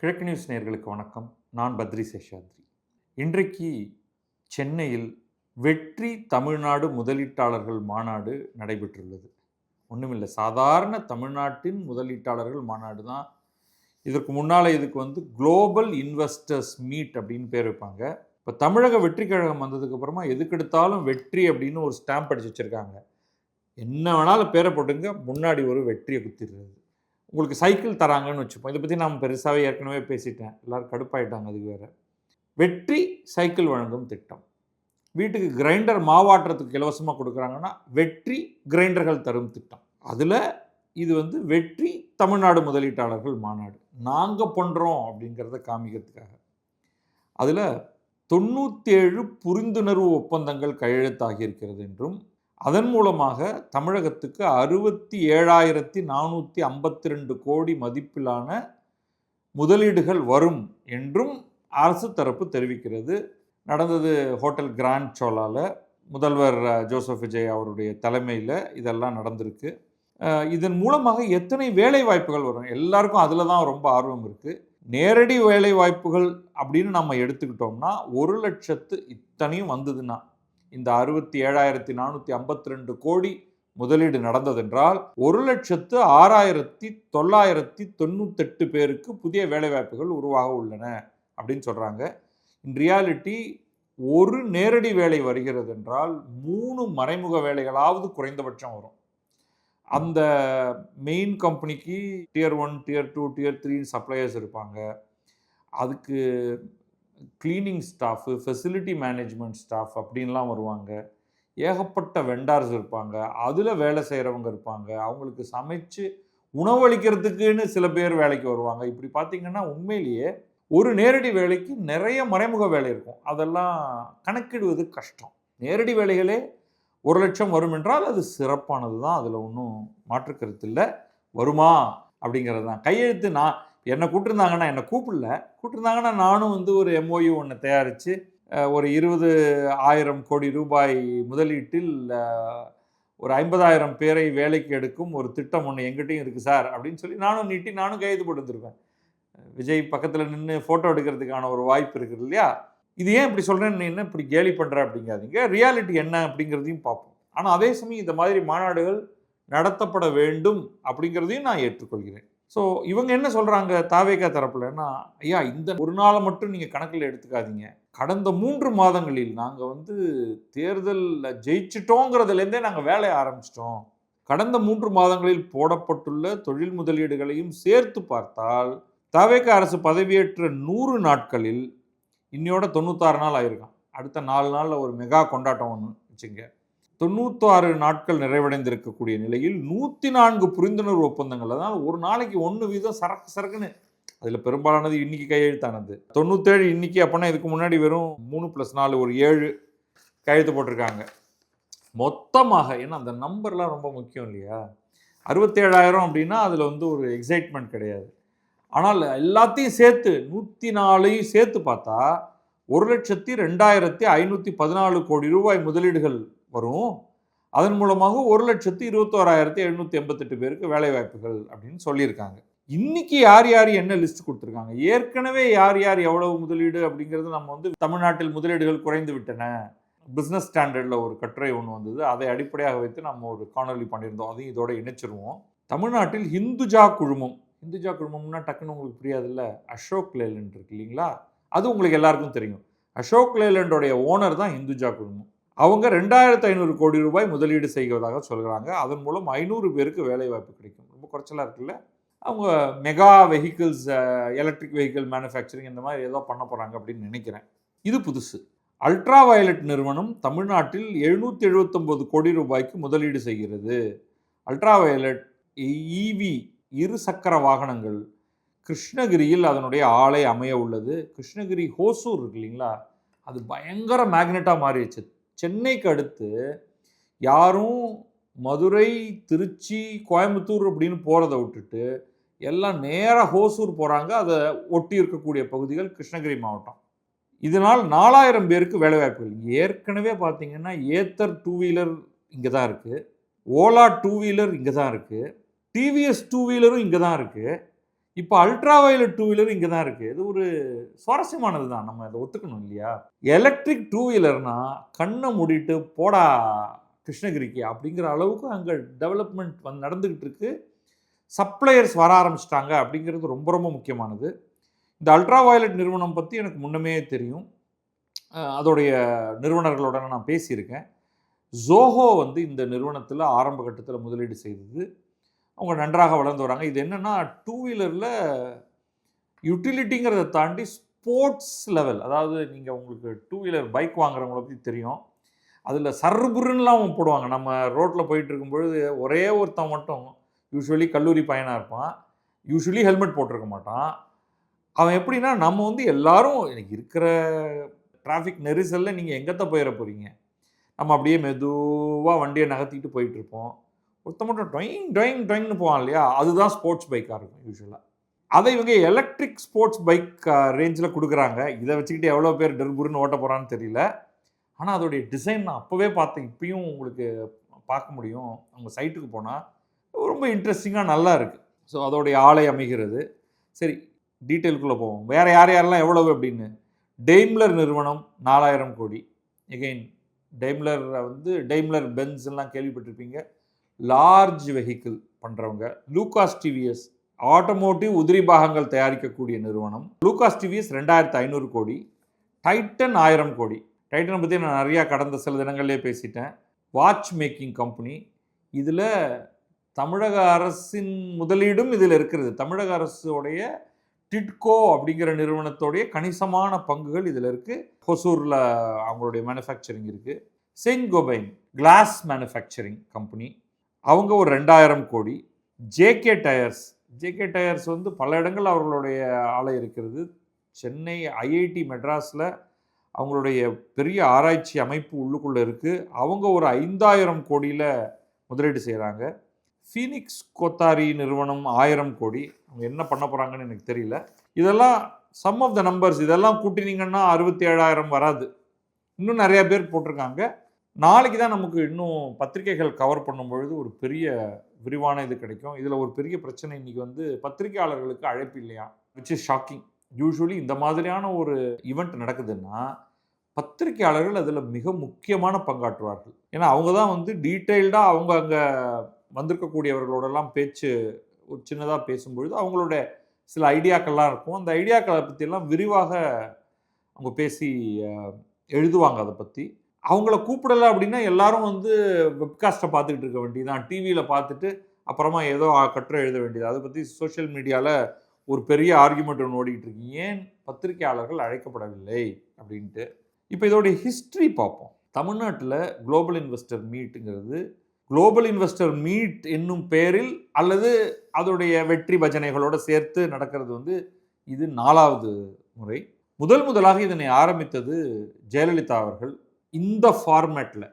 கிழக்கு நியூஸ் நேயர்களுக்கு வணக்கம். நான் பத்ரி சேஷாத்ரி. இன்றைக்கு சென்னையில் வெற்றி தமிழ்நாடு முதலீட்டாளர்கள் மாநாடு நடைபெற்றுள்ளது. ஒன்றுமில்லை, சாதாரண தமிழ்நாட்டின் முதலீட்டாளர்கள் மாநாடு தான். இதற்கு முன்னால் இதுக்கு குளோபல் இன்வெஸ்டர்ஸ் மீட் அப்படின்னு பேர் வைப்பாங்க. இப்போ தமிழக வெற்றி கழகம் வந்ததுக்கப்புறமா எதுக்கெடுத்தாலும் வெற்றி அப்படின்னு ஒரு ஸ்டாம்ப் அடிச்சு வச்சுருக்காங்க. என்ன வேணாலும் பேரை போட்டுங்க, முன்னாடி ஒரு வெற்றியை குத்திடுறது. உங்களுக்கு சைக்கிள் தராங்கன்னு வச்சுப்போம். இதை பற்றி நான் பெருசாகவே ஏற்கனவே பேசிட்டேன். எல்லோரும் கடுப்பாயிட்டாங்க. அதுக்கு வேறு வெற்றி சைக்கிள் வழங்கும் திட்டம். வீட்டுக்கு கிரைண்டர் மாவாட்டுறதுக்கு இலவசமாக கொடுக்குறாங்கன்னா வெற்றி கிரைண்டர்கள் தரும் திட்டம். அதில் இது வெற்றி தமிழ்நாடு முதலீட்டாளர்கள் மாநாடு. நாங்கள் பண்ணுறோம் அப்படிங்கிறத காமிக்கிறதுக்காக. அதில் 97 புரிந்துணர்வு ஒப்பந்தங்கள் கையெழுத்தாகி இருக்கிறது என்றும், அதன் மூலமாக தமிழகத்துக்கு 67,452 கோடி மதிப்பிலான முதலீடுகள் வரும் என்றும் அரசு தரப்பு தெரிவிக்கிறது. நடந்தது ஹோட்டல் கிராண்ட் சோலாவில். முதல்வர் ஜோசப் விஜய் அவருடைய தலைமையில் இதெல்லாம் நடந்திருக்கு. இதன் மூலமாக எத்தனை வேலை வாய்ப்புகள் வரும், எல்லாருக்கும் அதில் தான் ரொம்ப ஆர்வம் இருக்குது. நேரடி வேலை வாய்ப்புகள் அப்படின்னு நம்ம எடுத்துக்கிட்டோம்னா 1,00,000 இத்தனையும் வந்ததுன்னா, இந்த 67,452 கோடி முதலீடு நடந்ததென்றால் 1,06,998 பேருக்கு புதிய வேலைவாய்ப்புகள் உருவாக உள்ளன அப்படின்னு சொல்கிறாங்க. இன் ரியாலிட்டி ஒரு நேரடி வேலை வருகிறது என்றால் 3 மறைமுக வேலைகளாவது குறைந்தபட்சம் வரும். அந்த மெயின் கம்பெனிக்கு Tier 1, Tier 2, Tier 3 சப்ளையர்ஸ் இருப்பாங்க. அதுக்கு cleaning staff, facility management staff அப்படின்லாம் வருவாங்க. ஏகப்பட்ட வெண்டார்ஸ் இருப்பாங்க. அதில் வேலை செய்கிறவங்க இருப்பாங்க. அவங்களுக்கு சமைச்சு உணவளிக்கிறதுக்குன்னு சில பேர் வேலைக்கு வருவாங்க. இப்படி பார்த்திங்கன்னா உண்மையிலேயே ஒரு நேரடி வேலைக்கு நிறைய மறைமுக வேலை இருக்கும். அதெல்லாம் கணக்கிடுவது கஷ்டம். நேரடி வேலைகளே 1,00,000 வரும் என்றால் அது சிறப்பானது தான். அதில் ஒன்றும் மாற்றுக்கருத்து இல்லை. வருமா அப்படிங்கிறது தான். கையெழுத்து என்னை கூப்பிட்டுருந்தாங்கன்னா, என்னை கூப்பிட்டுருந்தாங்கன்னா நானும் ஒரு MOU ஒன்று தயாரித்து ஒரு 20,000 கோடி ரூபாய் முதலீட்டில் ஒரு 50,000 பேரை வேலைக்கு எடுக்கும் ஒரு திட்டம் ஒன்று எங்கிட்டையும் இருக்குது சார் அப்படின்னு சொல்லி நானும் கையெழுத்து போட்டு வந்துருப்பேன். விஜய் பக்கத்தில் நின்று ஃபோட்டோ எடுக்கிறதுக்கான ஒரு வாய்ப்பு இருக்குது இல்லையா? இது ஏன் இப்படி சொல்கிறேன்னு, நீ என்ன இப்படி கேலி பண்ணுற அப்படிங்காதீங்க. ரியாலிட்டி என்ன அப்படிங்கிறதையும் பார்ப்போம். ஆனால் அதே சமயம் இந்த மாதிரி மாநாடுகள் நடத்தப்பட வேண்டும் அப்படிங்கிறதையும் நான் ஏற்றுக்கொள்கிறேன். ஸோ இவங்க என்ன சொல்கிறாங்க தாவேகா தரப்புலன்னா, ஐயா இந்த ஒரு நாளை மட்டும் நீங்கள் கணக்கில் எடுத்துக்காதீங்க. கடந்த 3 மாதங்களில் நாங்கள் தேர்தலில் ஜெயிச்சிட்டோங்கிறதுலேருந்தே நாங்கள் வேலையை ஆரம்பிச்சிட்டோம். கடந்த 3 மாதங்களில் போடப்பட்டுள்ள தொழில் முதலீடுகளையும் சேர்த்து பார்த்தால் தாவேகா அரசு பதவியேற்ற 100 நாட்களில் இன்னையோட 96 நாள் ஆயிருக்கான். அடுத்த 4 நாளில் ஒரு மெகா கொண்டாட்டம் ஒன்று வச்சுங்க. 96 நாட்கள் நிறைவடைந்திருக்கக்கூடிய நிலையில் 104 புரிந்துணர்வு ஒப்பந்தங்கள். அதனால் ஒரு நாளைக்கு 1 வீதம் சரக்குன்னு. அதில் பெரும்பாலானது இன்னைக்கு கையெழுத்தானது. 97 இன்னைக்கு. அப்போனா இதுக்கு முன்னாடி வெறும் 3 + 4 ஒரு 7 கையெழுத்து போட்டிருக்காங்க மொத்தமாக. ஏன்னா அந்த நம்பர்லாம் ரொம்ப முக்கியம் இல்லையா? 67,000 அப்படின்னா அதில் ஒரு எக்ஸைட்மெண்ட் கிடையாது. ஆனால் எல்லாத்தையும் சேர்த்து 104ஐயும் சேர்த்து பார்த்தா 1,02,514 கோடி ரூபாய் முதலீடுகள் வரும். அதன் மூலமாக 1,21,788 பேருக்கு வேலை வாய்ப்புகள் அப்படின்னு சொல்லியிருக்காங்க. இன்னைக்கு யார் யார் என்ன லிஸ்ட் கொடுத்துருக்காங்க, ஏற்கனவே யார் யார் எவ்வளவு முதலீடு அப்படிங்கிறது நம்ம தமிழ்நாட்டில் முதலீடுகள் குறைந்து விட்டன. பிஸ்னஸ் ஸ்டாண்டர்டில் ஒரு கட்டுரை ஒன்று வந்தது. அதை அடிப்படையாக வைத்து நம்ம ஒரு காணொலி பண்ணியிருந்தோம். அதையும் இதோட இணைச்சிருவோம். தமிழ்நாட்டில் ஹிந்துஜா குழுமம்னா டக்குன்னு உங்களுக்கு புரியாதுல்ல. அசோக் லேலண்ட் இருக்கு இல்லைங்களா? அது உங்களுக்கு எல்லாருக்கும் தெரியும். அசோக் லேலண்டோடைய ஓனர் தான் ஹிந்துஜா குழுமம். அவங்க 2,500 கோடி ரூபாய் முதலீடு செய்வதாக சொல்கிறாங்க. அதன் மூலம் 500 பேருக்கு வேலை வாய்ப்பு கிடைக்கும். ரொம்ப குறைச்சலாக இருக்குல்ல? அவங்க mega vehicles, electric vehicle manufacturing இந்த மாதிரி ஏதோ பண்ண போகிறாங்க அப்படின்னு நினைக்கிறேன். இது புதுசு. அல்ட்ரா வயலட் நிறுவனம் தமிழ்நாட்டில் 779 கோடி ரூபாய்க்கு முதலீடு செய்கிறது. அல்ட்ரா வயலட் EV இருசக்கர வாகனங்கள் கிருஷ்ணகிரியில் அதனுடைய ஆலை அமைய உள்ளது. கிருஷ்ணகிரி ஹோசூர் இருக்கு இல்லைங்களா? அது பயங்கர மேக்னெட்டாக மாறிடுச்சு. சென்னைக்கு அடுத்து யாரும் மதுரை, திருச்சி, கோயம்புத்தூர் அப்படின்னு போகிறத விட்டுட்டு எல்லாம் நேராக ஹோசூர் போகிறாங்க. அதை ஒட்டி இருக்கக்கூடிய பகுதிகள் கிருஷ்ணகிரி மாவட்டம். இதனால் 4,000 பேருக்கு வேலைவாய்ப்புகள். ஏற்கனவே பார்த்தீங்கன்னா ஏத்தர் 2 வீலர் இங்கே தான் இருக்குது, ஓலா 2 வீலர் இங்கே தான் இருக்குது, டிவிஎஸ் 2 வீலரும் இங்கே தான் இருக்குது. இப்போ அல்ட்ரா வயலட் டூ வீலர் இங்கே தான் இருக்குது. இது ஒரு சுவாரஸ்யமானது தான், நம்ம அதை ஒத்துக்கணும் இல்லையா? எலக்ட்ரிக் டூ வீலர்னா கண்ணை மூடிட்டு போடா கிருஷ்ணகிரிக்கு அப்படிங்கிற அளவுக்கு அங்கே டெவலப்மெண்ட் நடந்துக்கிட்டு இருக்கு. சப்ளையர்ஸ் வர ஆரம்பிச்சிட்டாங்க அப்படிங்கிறது ரொம்ப ரொம்ப முக்கியமானது. இந்த அல்ட்ரா வயலட் நிறுவனம் பற்றி எனக்கு முன்னமே தெரியும். அதோடைய நிறுவனர்களோட நான் பேசியிருக்கேன். ஜோஹோ வந்து இந்த நிறுவனத்தில் ஆரம்ப கட்டத்தில் முதலீடு செய்தது. அவங்க நன்றாக வளர்ந்து வராங்க. இது என்னென்னா, டூ வீலரில் யூட்டிலிட்டிங்கிறத தாண்டி ஸ்போர்ட்ஸ் லெவல், அதாவது நீங்கள் உங்களுக்கு டூ வீலர் பைக் வாங்குறவங்கள பற்றி தெரியும். அதில் சர்புருன்னெலாம் போடுவாங்க. நம்ம ரோட்டில் போயிட்டு இருக்கும்பொழுது ஒரே ஒருத்தன் மட்டும், யூஸ்வலி கல்லூரி பையனாக இருப்பான், யூஸ்வலி ஹெல்மெட் போட்டிருக்க மாட்டான். அவன் எப்படின்னா, நம்ம வந்து எல்லாரும் எனக்கு இருக்கிற டிராஃபிக் நெரிசலில் நீங்கள் எங்கத்த போயிட போகிறீங்க, நம்ம அப்படியே மெதுவாக வண்டியை நகர்த்திட்டு போயிட்டுருப்போம். ஒருத்த மட்டும் டொயிங் டொயிங் டொயிங்னு போவான் இல்லையா, அதுதான் ஸ்போர்ட்ஸ் பைக்காக இருக்கும் யூஸ்வலாக. அதை இவங்க எலக்ட்ரிக் ஸ்போர்ட்ஸ் பைக் ரேஞ்சில் கொடுக்குறாங்க. இதை வச்சுக்கிட்டு எவ்வளோ பேர் டெர்புருன்னு ஓட்ட போகிறான்னு தெரியல. ஆனால் அதோடைய டிசைன் நான் அப்போவே பார்த்தேன், இப்பயும் உங்களுக்கு பார்க்க முடியும் அவங்க சைட்டுக்கு போனால். ரொம்ப இன்ட்ரெஸ்டிங்காக நல்லா இருக்குது. ஸோ அதோடைய ஆலை அமைகிறது. சரி, டீட்டெயிலுக்குள்ளே போவோம். வேறு யாரெல்லாம் எவ்வளவு அப்படின்னு. டெய்ம்லர் நிறுவனம் 4000 கோடி. எகெயின் டெய்ம்லர் வந்து டெய்ம்லர் பென்ஸ்லாம் கேள்விப்பட்டிருப்பீங்க, லார்ஜ் வெஹிக்கிள் பண்ணுறவங்க. லூகாஸ் டிவிஎஸ் ஆட்டோமோட்டிவ் உதிரி பாகங்கள் தயாரிக்கக்கூடிய நிறுவனம். லூகாஸ் டிவிஎஸ் 2500 கோடி. டைட்டன் 1000 கோடி. டைட்டனை பற்றி நான் நிறையா கடந்த சில தினங்கள்லேயே பேசிட்டேன். Watch making company. இதில் தமிழக அரசின் முதலீடும் இதில் இருக்கிறது. தமிழக அரசுடைய டிட்கோ அப்படிங்கிற நிறுவனத்தோடைய கணிசமான பங்குகள் இதில் இருக்குது. ஹொசூரில் அவங்களுடைய மேனுஃபேக்சரிங் இருக்குது. Saint Gobain glass manufacturing company, அவங்க ஒரு 2000 கோடி. ஜேகே டயர்ஸ் வந்து பல இடங்கள் அவர்களுடைய ஆலை இருக்கிறது. சென்னை ஐஐடி மெட்ராஸில் அவங்களுடைய பெரிய ஆராய்ச்சி அமைப்பு உள்ளுக்குள்ளே இருக்குது. அவங்க ஒரு 5000 கோடியில் முதலீடு செய்கிறாங்க. ஃபீனிக்ஸ் கோத்தாரி நிறுவனம் 1000 கோடி. அவங்க என்ன பண்ண போகிறாங்கன்னு எனக்கு தெரியல. இதெல்லாம் சம் ஆஃப் த நம்பர்ஸ். இதெல்லாம் கூட்டினீங்கன்னா 67,000 வராது. இன்னும் நிறையா பேர் போட்டிருக்காங்க. நாளைக்கு தான் நமக்கு இன்னும் பத்திரிகைகள் கவர் பண்ணும்பொழுது ஒரு பெரிய விரிவான இது கிடைக்கும். இதில் ஒரு பெரிய பிரச்சனை இன்றைக்கி வந்து பத்திரிகையாளர்களுக்கு அழைப்பு இல்லையா, விச் இஸ் ஷாக்கிங். யூஸ்வலி இந்த மாதிரியான ஒரு ஈவெண்ட் நடக்குதுன்னா பத்திரிகையாளர்கள் அதில் மிக முக்கியமான பங்காற்றுவார்கள். ஏன்னா அவங்க தான் வந்து டீட்டெயில்டாக அவங்க அங்கே வந்திருக்கக்கூடியவர்களோடலாம் பேச்சு ஒரு சின்னதாக பேசும்பொழுது அவங்களோட சில ஐடியாக்கள்லாம் இருக்கும். அந்த ஐடியாக்களை பற்றியெல்லாம் விரிவாக அவங்க பேசி எழுதுவாங்க. அதை பற்றி அவங்கள கூப்பிடலை அப்படின்னா எல்லாரும் வந்து வெப்காஸ்ட்டை பார்த்துக்கிட்டு இருக்க வேண்டியதான், டிவியில் பார்த்துட்டு அப்புறமா ஏதோ கட்டுரை எழுத வேண்டியது. அதை பற்றி சோஷியல் மீடியாவில் ஒரு பெரிய ஆர்கியூமெண்ட் ஒன்று ஓடிக்கிட்டு இருக்கு, ஏன் பத்திரிகையாளர்கள் அழைக்கப்படவில்லை அப்படின்ட்டு. இப்போ இதோடைய ஹிஸ்ட்ரி பார்ப்போம். தமிழ்நாட்டில் குளோபல் இன்வெஸ்டர் மீட்டுங்கிறது குளோபல் இன்வெஸ்டர் மீட் என்னும் பெயரில் அல்லது அதோடைய வெற்றி பஜனைகளோடு சேர்த்து நடக்கிறது வந்து இது 4வது முறை. முதலாக இதனை ஆரம்பித்தது ஜெயலலிதா அவர்கள். இந்த ஃபார்மேட்டில்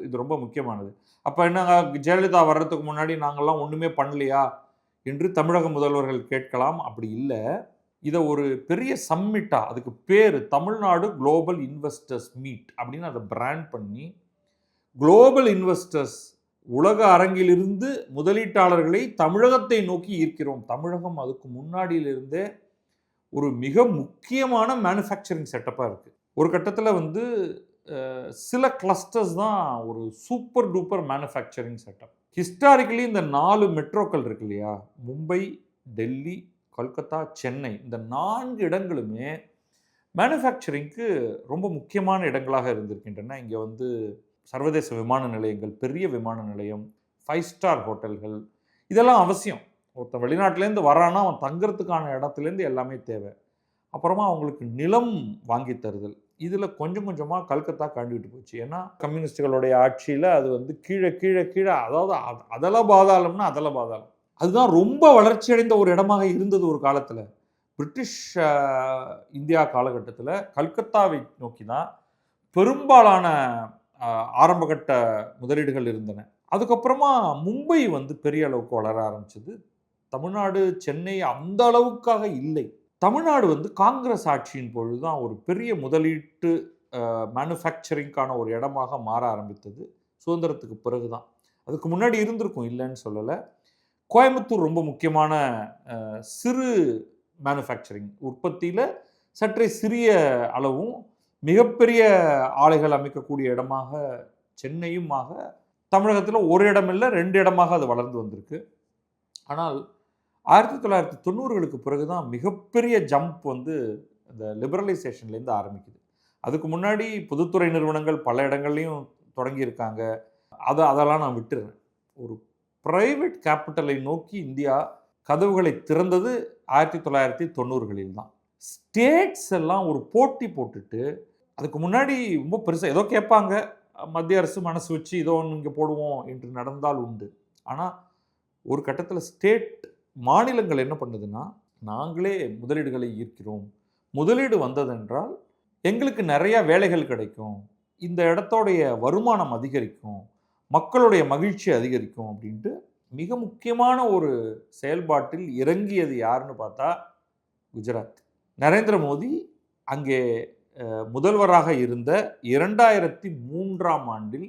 இது ரொம்ப முக்கியமானது. அப்போ என்னங்க, ஜெயலலிதா வர்றதுக்கு முன்னாடி நாங்கள்லாம் ஒன்றுமே பண்ணலையா என்று தமிழக முதல்வர்கள் கேட்கலாம். அப்படி இல்லை, இதை ஒரு பெரிய சம்மிட்டாக, அதுக்கு பேர் தமிழ்நாடு குளோபல் இன்வெஸ்டர்ஸ் மீட் அப்படின்னு அதை பிராண்ட் பண்ணி, குளோபல் இன்வெஸ்டர்ஸ் உலக அரங்கிலிருந்து முதலீட்டாளர்களை தமிழகத்தை நோக்கி ஈர்க்கிறோம். தமிழகம் அதுக்கு முன்னாடியிலிருந்தே ஒரு மிக முக்கியமான மேனுஃபேக்சரிங் செட்டப்பாக இருக்குது. ஒரு கட்டத்தில் வந்து சில கிளஸ்டர்ஸ் தான் ஒரு super duper manufacturing setup. Historically இந்த 4 மெட்ரோக்கள் இருக்கு இல்லையா, மும்பை, டெல்லி, கல்கத்தா, சென்னை, இந்த 4 இடங்களுமே மேனுஃபேக்சரிங்க்கு ரொம்ப முக்கியமான இடங்களாக இருந்திருக்கின்றன. இங்கே வந்து சர்வதேச விமான நிலையங்கள், பெரிய விமான நிலையம், 5 ஸ்டார் ஹோட்டல்கள், இதெல்லாம் அவசியம். ஒருத்தன் வெளிநாட்டிலேருந்து வரான்னா அவன் தங்குறதுக்கான இடத்துலேருந்து எல்லாமே தேவை. அப்புறமா அவங்களுக்கு நிலம் வாங்கி தருதல், இதில் கொஞ்சம் கொஞ்சமாக கல்கத்தா கண்டுகிட்டு போச்சு. ஏன்னா கம்யூனிஸ்டுகளுடைய ஆட்சியில் அது வந்து கீழே கீழே கீழே, அதாவது அதெல்லாம் பாதாளம்னா அதெல்லாம் பாதாளம். அதுதான் ரொம்ப வளர்ச்சி அடைந்த ஒரு இடமாக இருந்தது ஒரு காலத்தில். பிரிட்டிஷ் இந்தியா காலகட்டத்தில் கல்கத்தாவை நோக்கி தான் பெரும்பாலான ஆரம்பகட்ட முதலீடுகள் இருந்தன. அதுக்கப்புறமா மும்பை வந்து பெரிய அளவுக்கு வளர ஆரம்பிச்சது. தமிழ்நாடு, சென்னை அந்த அளவுக்காக இல்லை. தமிழ்நாடு வந்து காங்கிரஸ் ஆட்சியின் பொழுது தான் ஒரு பெரிய முதலீட்டு மேனுஃபேக்சரிங்கான ஒரு இடமாக மாற ஆரம்பித்தது. சுதந்திரத்துக்கு பிறகு தான். அதுக்கு முன்னாடி இருந்திருக்கும், இல்லைன்னு சொல்லலை. கோயம்புத்தூர் ரொம்ப முக்கியமான சிறு மேனுஃபேக்சரிங் உற்பத்தியில் சற்றே சிறிய அளவும் மிகப்பெரிய ஆலைகள் அமைக்கக்கூடிய இடமாக சென்னையும் ஆக தமிழகத்தில் ஒரு இடம் இல்லை 2 இடமாக அது வளர்ந்து வந்திருக்கு. ஆனால் 1990களுக்கு பிறகு தான் மிகப்பெரிய ஜம்ப் வந்து இந்த லிபரலைசேஷன்லேருந்து ஆரம்பிக்குது. அதுக்கு முன்னாடி பொதுத்துறை நிறுவனங்கள் பல இடங்கள்லையும் தொடங்கியிருக்காங்க. அதெல்லாம் நான் விட்டுறேன். ஒரு பிரைவேட் கேபிட்டலை நோக்கி இந்தியா கதவுகளை திறந்தது 1990களில் தான். ஸ்டேட்ஸ் எல்லாம் ஒரு போட்டி போட்டுட்டு, அதுக்கு முன்னாடி ரொம்ப பெருசாக ஏதோ கேட்பாங்க, மத்திய அரசு மனசு வச்சு ஏதோ ஒன்று இங்கே போடுவோம் என்று நடந்தால் உண்டு. ஆனால் ஒரு கட்டத்தில் மாநிலங்கள் என்ன பண்ணுதுன்னா, நாங்களே முதலீடுகளை ஈர்க்கிறோம், முதலீடு வந்ததென்றால் எங்களுக்கு நிறையா வேலைகள் கிடைக்கும், இந்த இடத்தோடைய வருமானம் அதிகரிக்கும், மக்களுடைய மகிழ்ச்சி அதிகரிக்கும் அப்படின்ட்டு மிக முக்கியமான ஒரு செயல்பாட்டில் இறங்கியது யாருன்னு பார்த்தா குஜராத். நரேந்திர மோடி அங்கே முதல்வராக இருந்த 2003ஆம் ஆண்டில்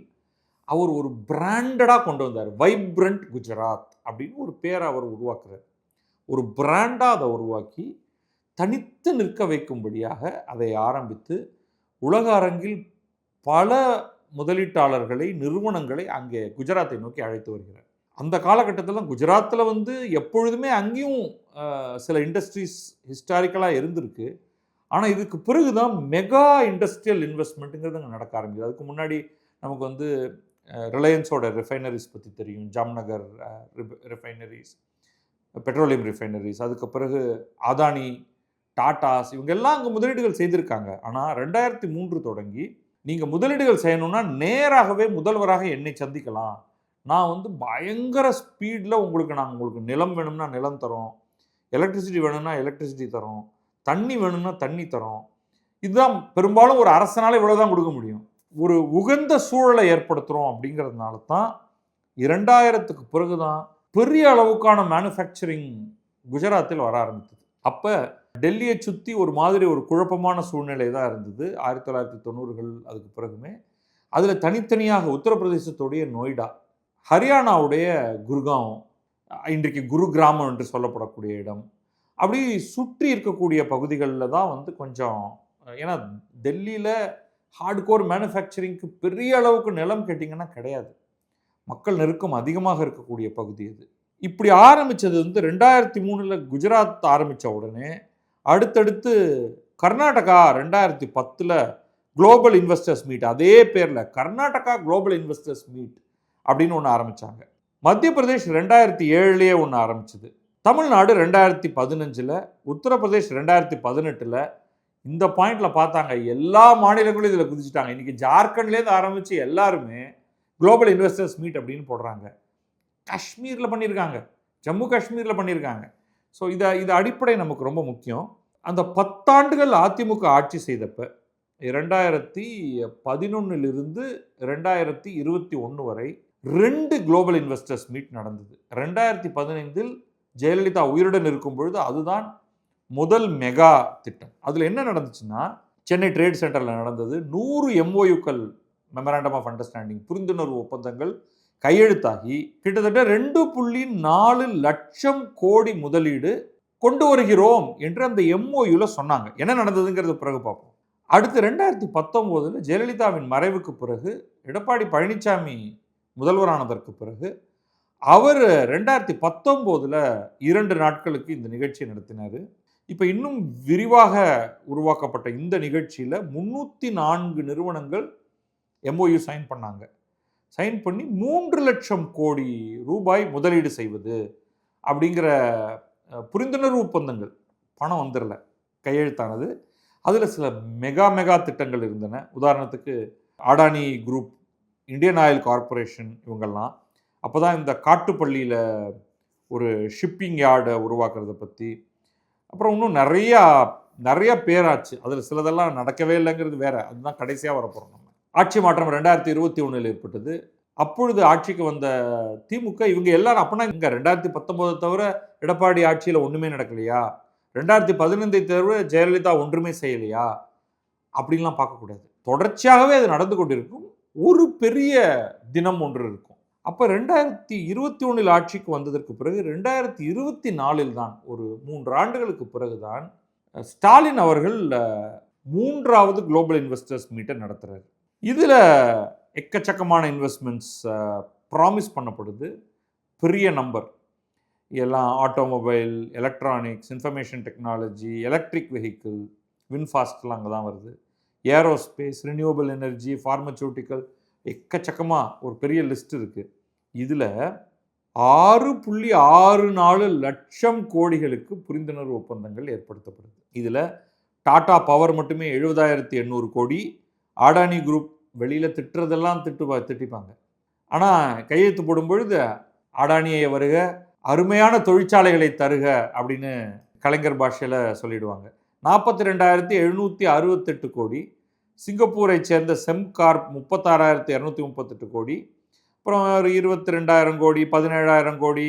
அவர் ஒரு பிராண்டடாக கொண்டு வந்தார். வைப்ரண்ட் குஜராத் அப்படின்னு ஒரு பேரை அவர் உருவாக்குறார். ஒரு பிராண்டாக அதை உருவாக்கி தனித்து நிற்க வைக்கும்படியாக அதை ஆரம்பித்து உலக அரங்கில் பல முதலீட்டாளர்களை, நிறுவனங்களை அங்கே குஜராத்தை நோக்கி அழைத்து வருகிறார். அந்த காலகட்டத்தில் குஜராத்தில் வந்து எப்பொழுதுமே அங்கேயும் சில இண்டஸ்ட்ரீஸ் ஹிஸ்டாரிக்கலாக இருந்திருக்கு. ஆனால் இதுக்கு பிறகு தான் மெகா இண்டஸ்ட்ரியல் இன்வெஸ்ட்மெண்ட்டுங்கிறது அங்கே நடக்க ஆரம்பிக்குது. அதுக்கு முன்னாடி நமக்கு வந்து ரிலையன்ஸோட ரிஃபைனரிஸ் பற்றி தெரியும், ஜாம்நகர் ரிஃபைனரிஸ், பெட்ரோலியம் ரிஃபைனரிஸ். அதுக்கு பிறகு அதானி, டாட்டாஸ், இவங்க எல்லாம் அங்கே முதலீடுகள் செய்திருக்காங்க. ஆனால் 2003 தொடங்கி நீங்கள் முதலீடுகள் செய்யணும்னா நேராகவே முதல்வராக என்னை சந்திக்கலாம், நான் வந்து பயங்கர ஸ்பீடில் உங்களுக்கு நிலம் வேணும்னா நிலம் தரோம், எலக்ட்ரிசிட்டி வேணும்னா எலக்ட்ரிசிட்டி தரோம், தண்ணி வேணும்னா தண்ணி தரோம். இதுதான் பெரும்பாலும் ஒரு அரசனால இவ்வளோதான் கொடுக்க முடியும். ஒரு உகந்த சூழலை ஏற்படுத்துகிறோம். அப்படிங்கிறதுனால தான் 2000க்கு பிறகு தான் பெரிய அளவுக்கான மேனுஃபேக்சரிங் குஜராத்தில் வர ஆரம்பித்தது. அப்போ டெல்லியை சுற்றி ஒரு மாதிரி ஒரு குழப்பமான சூழ்நிலை தான் இருந்தது 1990கள். அதுக்கு பிறகுமே அதில் தனித்தனியாக உத்தரப்பிரதேசத்துடைய நொய்டா, ஹரியானாவுடைய குர்காம், இன்றைக்கு குருகிராமம் என்று சொல்லப்படக்கூடிய இடம், அப்படி சுற்றி இருக்கக்கூடிய பகுதிகளில் தான் வந்து கொஞ்சம், ஏன்னா டெல்லியில் ஹார்ட்கோர் மேனுஃபேக்சரிங்க்கு பெரிய அளவுக்கு நிலம் கேட்டிங்கன்னா கிடையாது, மக்கள் நெருக்கம் அதிகமாக இருக்கக்கூடிய பகுதி அது. இப்படி ஆரம்பித்தது வந்து 2003 குஜராத் ஆரம்பித்த உடனே அடுத்தடுத்து கர்நாடகா 2010 குளோபல் இன்வெஸ்டர்ஸ் மீட், அதே பேரில் கர்நாடகா குளோபல் இன்வெஸ்டர்ஸ் மீட் அப்படின்னு ஒன்று ஆரம்பித்தாங்க. மத்திய பிரதேஷ் 2007 ஒன்று ஆரம்பிச்சது, தமிழ்நாடு 2015, உத்தரப்பிரதேஷ் 2018. இந்த பாயிண்டில் பார்த்தாங்க எல்லா மாநிலங்களும் இதில் குதிச்சுட்டாங்க. இன்றைக்கி ஜார்க்கண்ட்லேருந்து ஆரம்பித்து எல்லாருமே குளோபல் இன்வெஸ்டர்ஸ் மீட் அப்படின்னு போடுறாங்க. காஷ்மீரில் பண்ணியிருக்காங்க, ஜம்மு காஷ்மீரில் பண்ணியிருக்காங்க. ஸோ இது அடிப்படை நமக்கு ரொம்ப முக்கியம். அந்த 10 ஆண்டுகள் அதிமுக ஆட்சி செய்தப்போ 2011 2021 வரை 2 குளோபல் இன்வெஸ்டர்ஸ் மீட் நடந்தது. 2015 ஜெயலலிதா உயிருடன் இருக்கும் பொழுது அதுதான் முதல் மெகா திட்டம். அதில் என்ன நடந்துச்சுன்னா, சென்னை ட்ரேட் சென்டரில் நடந்தது. 100 MOUக்கள், மெமராண்டம் ஆஃப் அண்டர்ஸ்டாண்டிங், புரிந்துணர்வு ஒப்பந்தங்கள் கையெழுத்தாகி கிட்டத்தட்ட 2.4 லட்சம் கோடி முதலீடு கொண்டு வருகிறோம் என்று அந்த MOUல சொன்னாங்க. என்ன நடந்ததுங்கிறது பிறகு பார்ப்போம். அடுத்து 2019 ஜெயலலிதாவின் மறைவுக்கு பிறகு எடப்பாடி பழனிசாமி முதல்வரானதற்கு பிறகு அவர் 2019 2 நாட்களுக்கு இந்த நிகழ்ச்சியை நடத்தினார். இப்போ இன்னும் விரிவாக உருவாக்கப்பட்ட இந்த நிகழ்ச்சியில் 304 நிறுவனங்கள் MOU சைன் பண்ணாங்க. சைன் பண்ணி 3 லட்சம் கோடி ரூபாய் முதலீடு செய்வது அப்படிங்கிற புரிந்துணர்வு ஒப்பந்தங்கள், பணம் வந்துடல, கையெழுத்தானது. அதில் சில மெகா திட்டங்கள் இருந்தன. உதாரணத்துக்கு Adani group, Indian oil corporation, இவங்கெல்லாம் அப்போ தான் இந்த காட்டுப்பள்ளியில் ஒரு ஷிப்பிங் யார்டை உருவாக்குறத பற்றி, அப்புறம் இன்னும் நிறையா பேராச்சு. அதில் சிலதெல்லாம் நடக்கவே இல்லைங்கிறது வேற, அதுதான் கடைசியாக வரப்போகிறோம். நம்ம ஆட்சி மாற்றம் 2021 ஏற்பட்டது. அப்பொழுது ஆட்சிக்கு வந்த திமுக இவங்க எல்லாரும் அப்போனா இங்கே 2019 தவிர எடப்பாடி ஆட்சியில் ஒன்றுமே நடக்கலையா, 2015 தவிர ஜெயலலிதா ஒன்றுமே செய்யலையா அப்படின்லாம் பார்க்கக்கூடாது. தொடர்ச்சியாகவே அது நடந்து கொண்டிருக்கும். ஒரு பெரிய தினம் ஒன்று இருக்கும். அப்போ 2021 ஆட்சிக்கு வந்ததற்கு பிறகு 2024 தான், ஒரு 3 ஆண்டுகளுக்கு பிறகுதான் ஸ்டாலின் அவர்கள் 3வது குளோபல் இன்வெஸ்டர்ஸ் மீட்டை நடத்துகிறார். இதில் எக்கச்சக்கமான இன்வெஸ்ட்மெண்ட்ஸ் ப்ராமிஸ் பண்ணப்படுது. பெரிய நம்பர் எல்லாம் automobile, electronics, information technology, electric vehicle, வின்ஃபாஸ்ட்லாம் அங்கே தான் வருது, ஏரோஸ்பேஸ், ரினியூவபிள் எனர்ஜி, ஃபார்மசூட்டிக்கல், எக்கச்சக்கமாக ஒரு பெரிய லிஸ்ட் இருக்குது. இதில் 6.64 லட்சம் கோடிகளுக்கு புரிந்துணர்வு ஒப்பந்தங்கள் ஏற்படுத்தப்படுது. இதில் டாடா பவர் மட்டுமே 70,800 கோடி. அடானி குரூப் வெளியில் திட்டுறதெல்லாம் திட்டிப்பாங்க. ஆனால் கையெழுத்து போடும் பொழுது அடானியை வருக, அருமையான தொழிற்சாலைகளை தருக அப்படின்னு கலைஞர் பாஷையில் சொல்லிடுவாங்க. 42,768 கோடி. சிங்கப்பூரை சேர்ந்த செம்கார்ப் 36,238 கோடி. அப்புறம் ஒரு 22,000 கோடி, 17,000 கோடி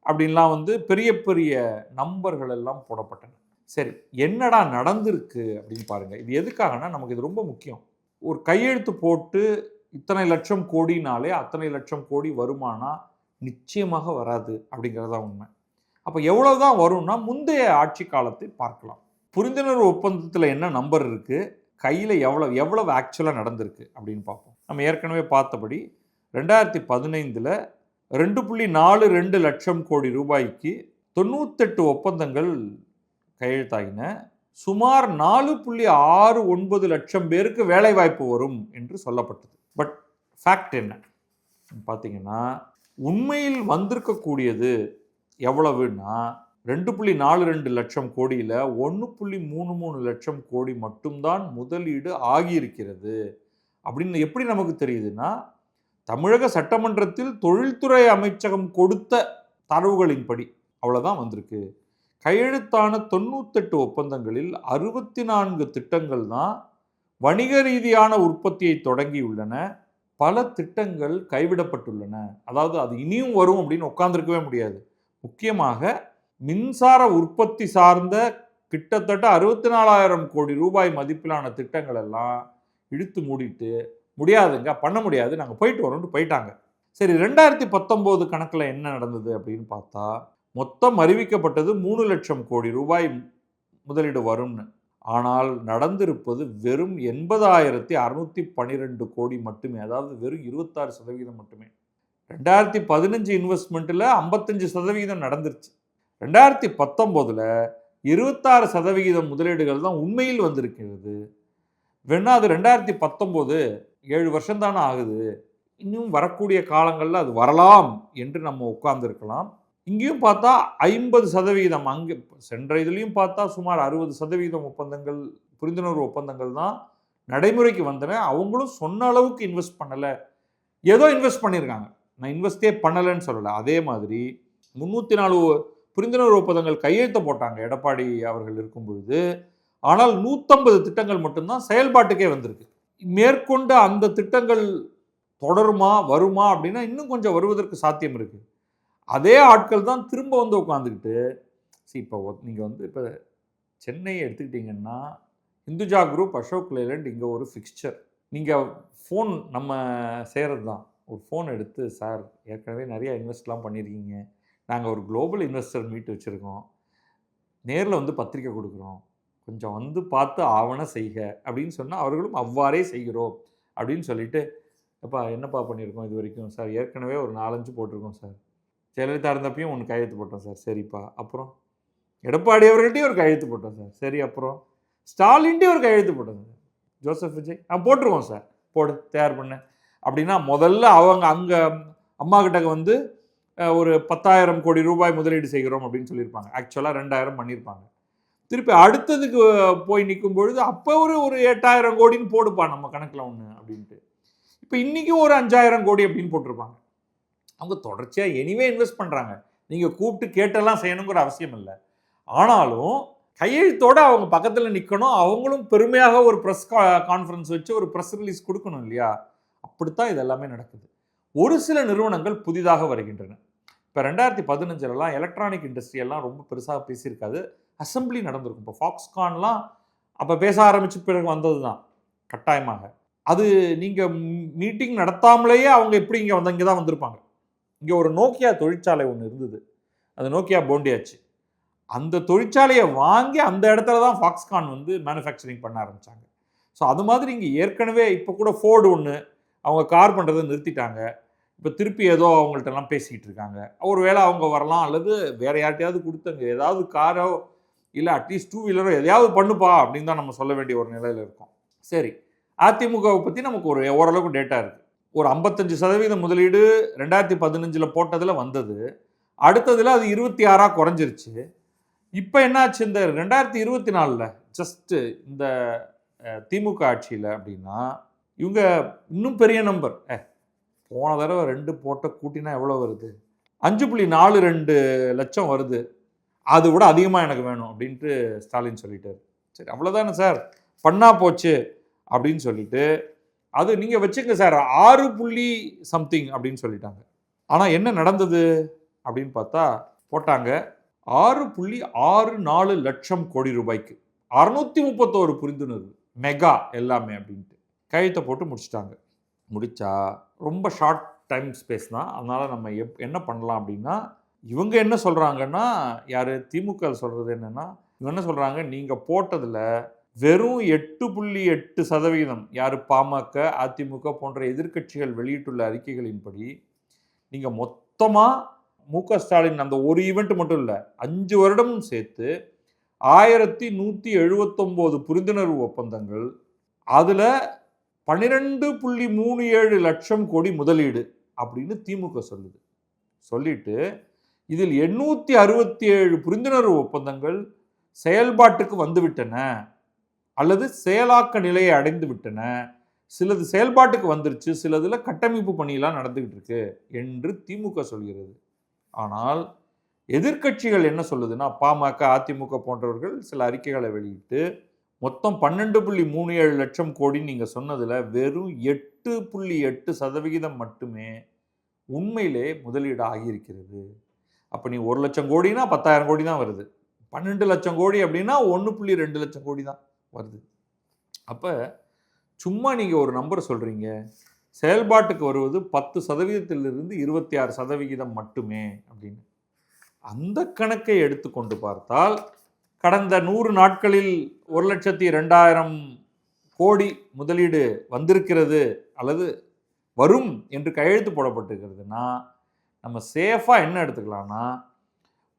அப்படின்லாம் வந்து பெரிய பெரிய நம்பர்கள் எல்லாம் போடப்பட்டன. சரி, என்னடா நடந்திருக்கு அப்படின்னு பாருங்கள். இது எதுக்காகனா, நமக்கு இது ரொம்ப முக்கியம். ஒரு கையெழுத்து போட்டு இத்தனை லட்சம் கோடினாலே அத்தனை லட்சம் கோடி வருமானா நிச்சயமாக வராது அப்படிங்கிறதா உண்மை. அப்போ எவ்வளவுதான் வரும்னா முந்தைய ஆட்சி காலத்தை பார்க்கலாம். புரிந்துணர்வு ஒப்பந்தத்தில் என்ன நம்பர் இருக்குது, கையில் எவ்வளவு ஆக்சுவலாக நடந்திருக்கு அப்படின்னு பார்ப்போம். நம்ம ஏற்கனவே பார்த்தபடி 2015 2.42 லட்சம் கோடி ரூபாய்க்கு 98 ஒப்பந்தங்கள் கையெழுத்தாகின. சுமார் 4.69 லட்சம் பேருக்கு வேலைவாய்ப்பு வரும் என்று சொல்லப்பட்டது. பட் ஃபேக்ட் என்ன பார்த்தீங்கன்னா, உண்மையில் வந்திருக்கக்கூடியது எவ்வளவுன்னா 2.42 லட்சம் கோடியில் 1.33 லட்சம் கோடி மட்டும்தான் முதலீடு ஆகியிருக்கிறது. அப்படின்னு எப்படி நமக்கு தெரியுதுன்னா, தமிழக சட்டமன்றத்தில் தொழில்துறை அமைச்சகம் கொடுத்த தரவுகளின்படி அவ்வளோதான் வந்திருக்கு. கையெழுத்தான 98 ஒப்பந்தங்களில் 64 திட்டங்கள் தான் வணிக ரீதியான உற்பத்தியை தொடங்கியுள்ளன. பல திட்டங்கள் கைவிடப்பட்டுள்ளன. அதாவது அது இனியும் வரும் அப்படின்னு உட்கார்ந்துருக்கவே முடியாது. முக்கியமாக மின்சார உற்பத்தி சார்ந்த கிட்டத்தட்ட 64,000 கோடி ரூபாய் மதிப்பிலான திட்டங்கள் எல்லாம் இழுத்து மூடிட்டு, முடியாதுங்க, பண்ண முடியாது, நாங்கள் போயிட்டு வரோம்னு போயிட்டாங்க. சரி, 2019 கணக்கில் என்ன நடந்தது அப்படின்னு பார்த்தா, மொத்தம் அறிவிக்கப்பட்டது 3 லட்சம் கோடி ரூபாய் முதலீடு வரும்னு. ஆனால் நடந்திருப்பது வெறும் 80,612 கோடி மட்டுமே. அதாவது வெறும் 26% மட்டுமே. 2015 இன்வெஸ்ட்மெண்ட்டில் 55% நடந்துருச்சு. 2019 26% முதலீடுகள் தான் உண்மையில் வந்திருக்கிறது. வேணா அது 2019 7 வருஷம் தானே ஆகுது, இன்னும் வரக்கூடிய காலங்களில் அது வரலாம் என்று நம்ம உட்கார்ந்துருக்கலாம். இங்கேயும் பார்த்தா 50%, அங்கே சென்ற இதுலேயும் பார்த்தா சுமார் 60% ஒப்பந்தங்கள், புரிந்துணர்வு ஒப்பந்தங்கள் தான் நடைமுறைக்கு வந்தன. அவங்களும் சொன்ன அளவுக்கு இன்வெஸ்ட் பண்ணலை, ஏதோ இன்வெஸ்ட் பண்ணியிருக்காங்க. நான் இன்வெஸ்டே பண்ணலைன்னு சொல்லலை. அதே மாதிரி 304 புரிந்துணர்வு ஒப்பந்தங்கள் கையெழுத்த போட்டாங்க எடப்பாடி அவர்கள் இருக்கும் பொழுது. ஆனால் 150 திட்டங்கள் மட்டும்தான் செயல்பாட்டுக்கே வந்திருக்கு. மேற்கொண்டு அந்த திட்டங்கள் தொடருமா வருமா அப்படின்னா இன்னும் கொஞ்சம் வருவதற்கு சாத்தியம் இருக்குது. அதே ஆட்கள் தான் திரும்ப வந்து உட்காந்துக்கிட்டு, இப்போ நீங்கள் வந்து இப்போ சென்னையை எடுத்துக்கிட்டிங்கன்னா, இந்துஜா குரூப், அசோக் லேலண்ட் இங்கே ஒரு ஃபிக்ஸ்சர். நீங்கள் ஃபோன் நம்ம செய்கிறது தான். ஒரு ஃபோன் எடுத்து, சார் ஏற்கனவே நிறையா இன்வெஸ்ட்லாம் பண்ணியிருக்கீங்க, நாங்கள் ஒரு குளோபல் இன்வெஸ்டர் மீட் வச்சுருக்கோம், நேரில் வந்து பத்திரிக்கை கொடுக்குறோம், கொஞ்சம் வந்து பார்த்து ஆவண செய்க அப்படின்னு சொன்னால் அவர்களும் அவ்வாறே செய்கிறோம் அப்படின்னு சொல்லிட்டு, எப்பா என்னப்பா பண்ணியிருக்கோம் இது வரைக்கும், சார் ஏற்கனவே ஒரு 4-5 போட்டிருக்கோம் சார், ஜெயலலிதா இருந்தப்பையும் ஒன்று கையெழுத்து போட்டோம் சார், சரிப்பா, அப்புறம் எடப்பாடி அவர்கள்ட்டையும் ஒரு கையெழுத்து போட்டோம் சார், சரி, அப்புறம் ஸ்டாலின்ட்டையும் ஒரு கையெழுத்து போட்டோம் சார், ஜோசப் விஜய் போட்டிருக்கோம் சார், போடு தயார் பண்ண அப்படின்னா, முதல்ல அவங்க அங்கே அம்மா கிட்ட வந்து ஒரு 10,000 கோடி ரூபாய் முதலீடு செய்கிறோம் அப்படின்னு சொல்லியிருப்பாங்க. ஆக்சுவலாக 2,000 பண்ணியிருப்பாங்க. திருப்பி அடுத்ததுக்கு போய் நிற்கும் பொழுது அப்போ ஒரு 8,000 கோடின்னு போடுப்பா நம்ம கணக்கில் ஒன்று அப்படின்ட்டு. இப்போ இன்றைக்கும் ஒரு 5,000 கோடி அப்படின்னு போட்டிருப்பாங்க. அவங்க தொடர்ச்சியாக எனிவே இன்வெஸ்ட் பண்ணுறாங்க. நீங்கள் கூப்பிட்டு கேட்டெல்லாம் செய்யணுங்கிற அவசியம் இல்லை. ஆனாலும் கையெழுத்தோடு அவங்க பக்கத்தில் நிற்கணும். அவங்களும் பெருமையாக ஒரு ப்ரெஸ் கான்ஃபரன்ஸ் வச்சு ஒரு ப்ரெஸ் ரிலீஸ் கொடுக்கணும் இல்லையா? அப்படித்தான் இது எல்லாமே நடக்குது. ஒரு சில நிறுவனங்கள் புதிதாக வருகின்றன. இப்போ 2015 எலக்ட்ரானிக் இண்டஸ்ட்ரியெல்லாம் ரொம்ப பெருசாக பேசியிருக்காது, அசம்பிளி நடந்திருக்கும். இப்போ ஃபாக்ஸ்கான்லாம் அப்போ பேச ஆரம்பித்து பிறகு வந்தது தான் கட்டாயமாக. அது நீங்கள் மீட்டிங் நடத்தாமலேயே அவங்க எப்படி இங்கே தான் வந்திருப்பாங்க. இங்கே ஒரு நோக்கியா தொழிற்சாலை ஒன்று இருந்தது, அந்த நோக்கியா போண்டியாச்சு. அந்த தொழிற்சாலையை வாங்கி அந்த இடத்துல தான் ஃபாக்ஸ்கான் வந்து மேனுஃபேக்சரிங் பண்ண ஆரம்பித்தாங்க. ஸோ அது மாதிரி இங்கே ஏற்கனவே இப்போ கூட ஃபோர்டு ஒன்று அவங்க கார் பண்ணுறதை நிறுத்திட்டாங்க. இப்போ திருப்பி ஏதோ அவங்கள்ட்டெல்லாம் பேசிக்கிட்டு இருக்காங்க. ஒரு வேளை அவங்க வரலாம், அல்லது வேறு யார்ட்டையாவது கொடுத்தங்க ஏதாவது காரோ இல்லை அட்லீஸ்ட் 2 வீலரோ எதையாவது பண்ணுப்பா அப்படின்னு தான் நம்ம சொல்ல வேண்டிய ஒரு நிலையில் இருக்கோம். சரி, அதிமுகவை பற்றி நமக்கு ஒரு ஓரளவுக்கு டேட்டா இருக்குது. ஒரு 55% முதலீடு 2015 போட்டதில் வந்தது. அடுத்ததில் அது 26 குறைஞ்சிருச்சு. இப்போ என்னாச்சு இந்த 2024 ஜஸ்ட்டு இந்த திமுக ஆட்சியில் அப்படின்னா இவங்க இன்னும் பெரிய நம்பர். போன தடவை 2 போட்ட கூட்டினா எவ்வளோ வருது? 5.42 லட்சம் வருது. அது விட அதிகமாக எனக்கு வேணும் அப்படின்ட்டு ஸ்டாலின் சொல்லிட்டார். சரி, அவ்வளோதானே சார், பண்ணா போச்சு அப்படின்னு சொல்லிட்டு அது நீங்கள் வச்சுங்க சார் 6 சம்திங் அப்படின்னு சொல்லிட்டாங்க. ஆனால் என்ன நடந்தது அப்படின்னு பார்த்தா போட்டாங்க 6.64 லட்சம் கோடி ரூபாய்க்கு 631 புரிந்துணர்வு மெகா எல்லாமே அப்படின்ட்டு கையெழுத்தை போட்டு முடிச்சிட்டாங்க. முடிச்சா ரொம்ப ஷார்ட் டைம் ஸ்பேஸ் தான். அதனால் நம்ம என்ன பண்ணலாம் அப்படின்னா, இவங்க என்ன சொல்கிறாங்கன்னா, யார் திமுக சொல்கிறது என்னென்னா, இவங்க என்ன சொல்கிறாங்க, நீங்கள் போட்டதில் வெறும் 8.8% யார் பாமக, அதிமுக போன்ற எதிர்க்கட்சிகள் வெளியிட்டுள்ள அறிக்கைகளின்படி நீங்கள் மொத்தமாக மு.க. ஸ்டாலின் அந்த ஒரு ஈவெண்ட் மட்டும் இல்லை 5 வருடமும் சேர்த்து 1179 புரிந்துணர்வு ஒப்பந்தங்கள், அதில் 12.37 லட்சம் கோடி முதலீடு அப்படின்னு திமுக சொல்லுது. சொல்லிட்டு இதில் 867 புரிந்துணர்வு ஒப்பந்தங்கள் செயல்பாட்டுக்கு வந்துவிட்டன அல்லது செயலாக்க நிலையை அடைந்து விட்டன, சிலது செயல்பாட்டுக்கு வந்துருச்சு, சிலதில் கட்டமைப்பு பணியெல்லாம் நடந்துகிட்டு இருக்கு என்று திமுக சொல்கிறது. ஆனால் எதிர்க்கட்சிகள் என்ன சொல்லுதுன்னா, பாமக, அதிமுக போன்றவர்கள் சில அறிக்கைகளை வெளியிட்டு மொத்தம் 12.37 லட்சம் கோடி நீங்கள் சொன்னதில் வெறும் 8.8% மட்டுமே உண்மையிலே முதலீடு ஆகியிருக்கிறது. அப்போ நீ 1 லட்சம் கோடினா 10,000 கோடி தான் வருது, 12 லட்சம் கோடி அப்படின்னா 1.2 லட்சம் கோடி தான் வருது. அப்போ சும்மா நீங்கள் ஒரு நம்பர் சொல்கிறீங்க, செயல்பாட்டுக்கு வருவது 10%-இருந்து 26% மட்டுமே அப்படின்னு. அந்த கணக்கை எடுத்துக்கொண்டு பார்த்தால் கடந்த 100 நாட்களில் 1,02,000 கோடி முதலீடு வந்திருக்கிறது அல்லது வரும் என்று கையெழுத்து போடப்பட்டிருக்கிறதுனா, நம்ம சேஃபாக என்ன எடுத்துக்கலாம்னா,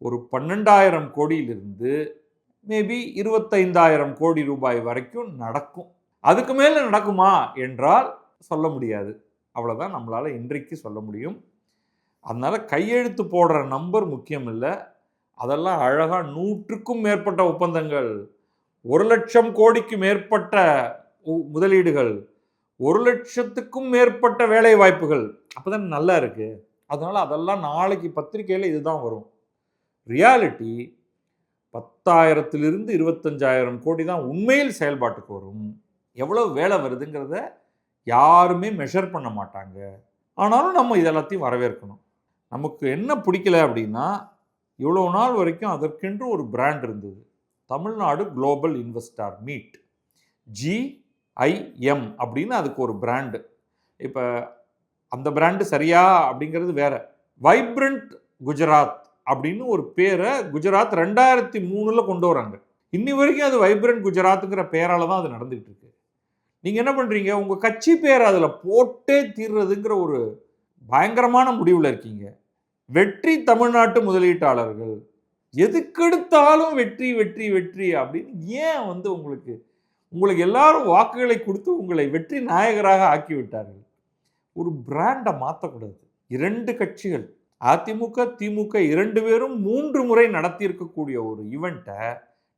ஒரு 12,000 கோடியிலிருந்து மேபி 25,000 கோடி ரூபாய் வரைக்கும் நடக்கும். அதுக்கு மேலே நடக்குமா என்றால் சொல்ல முடியாது. அவ்வளோதான் நம்மளால் இன்றைக்கு சொல்ல முடியும். அதனால் கையெழுத்து போடுற நம்பர் முக்கியம் இல்லை, அதெல்லாம் அழகாக 100க்கும் மேற்பட்ட ஒப்பந்தங்கள், 1 லட்சம் கோடிக்கு மேற்பட்ட முதலீடுகள், 1 லட்சத்துக்கும் மேற்பட்ட வேலை வாய்ப்புகள், அப்போ தான் நல்லா இருக்குது. அதனால் அதெல்லாம் நாளைக்கு பத்திரிகையில் இதுதான் வரும். ரியாலிட்டி 10,000-இருந்து 25,000 கோடி தான் உண்மையில் செயல்பாட்டுக்கு வரும். எவ்வளோ வேலை வருதுங்கிறத யாருமே மெஷர் பண்ண மாட்டாங்க. ஆனாலும் நம்ம இதெல்லாத்தையும் வரவேற்கணும். நமக்கு என்ன பிடிக்கல அப்படின்னா, இவ்வளோ நாள் வரைக்கும் அதற்கென்று ஒரு பிராண்ட் இருந்தது, Tamil Nadu global investor meet, GIM அப்படின்னு அதுக்கு ஒரு பிராண்டு. இப்போ அந்த பிராண்டு சரியா அப்படிங்கிறது வேற. வைப்ரண்ட் குஜராத் அப்படின்னு ஒரு பேரை குஜராத் 2003 கொண்டு வராங்க. இன்னி வரைக்கும் அது வைப்ரண்ட் குஜராத்துங்கிற பேரால தான் அது நடந்துகிட்டு இருக்கு. நீங்கள் என்ன பண்ணுறீங்க, உங்கள் கட்சி பேரை அதில் போட்டே தீர்றதுங்கிற ஒரு பயங்கரமான முடிவில் இருக்கீங்க. வெற்றி தமிழ்நாட்டு முதலீட்டாளர்கள், எதுக்கெடுத்தாலும் வெற்றி வெற்றி வெற்றி அப்படின்னு ஏன் உங்களுக்கு எல்லாரும் வாக்குகளை கொடுத்து உங்களை வெற்றி நாயகராக ஆக்கி விட்டார்கள். ஒரு பிராண்டை மாற்றக்கூடாது. 2 கட்சிகள் அதிமுக திமுக 2 பேரும் 3 முறை நடத்தி இருக்கக்கூடிய ஒரு ஈவெண்ட்டை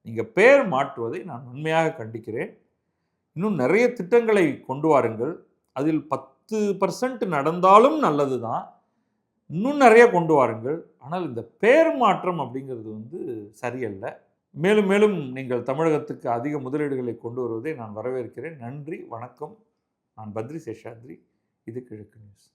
நீங்கள் பேர் மாற்றுவதை நான் உண்மையாக கண்டிக்கிறேன். இன்னும் நிறைய திட்டங்களை கொண்டு வாருங்கள். அதில் 10% நடந்தாலும் நல்லது தான், இன்னும் நிறைய கொண்டு வாருங்கள். ஆனால் இந்த பேர் மாற்றம் அப்படிங்கிறது சரியல்ல. மேலும் மேலும் நீங்கள் தமிழகத்துக்கு அதிக முதலீடுகளை கொண்டு வருவதை நான் வரவேற்கிறேன். நன்றி, வணக்கம். நான் பத்ரி சேஷாத்ரி. இது கிழக்கு நியூஸ்.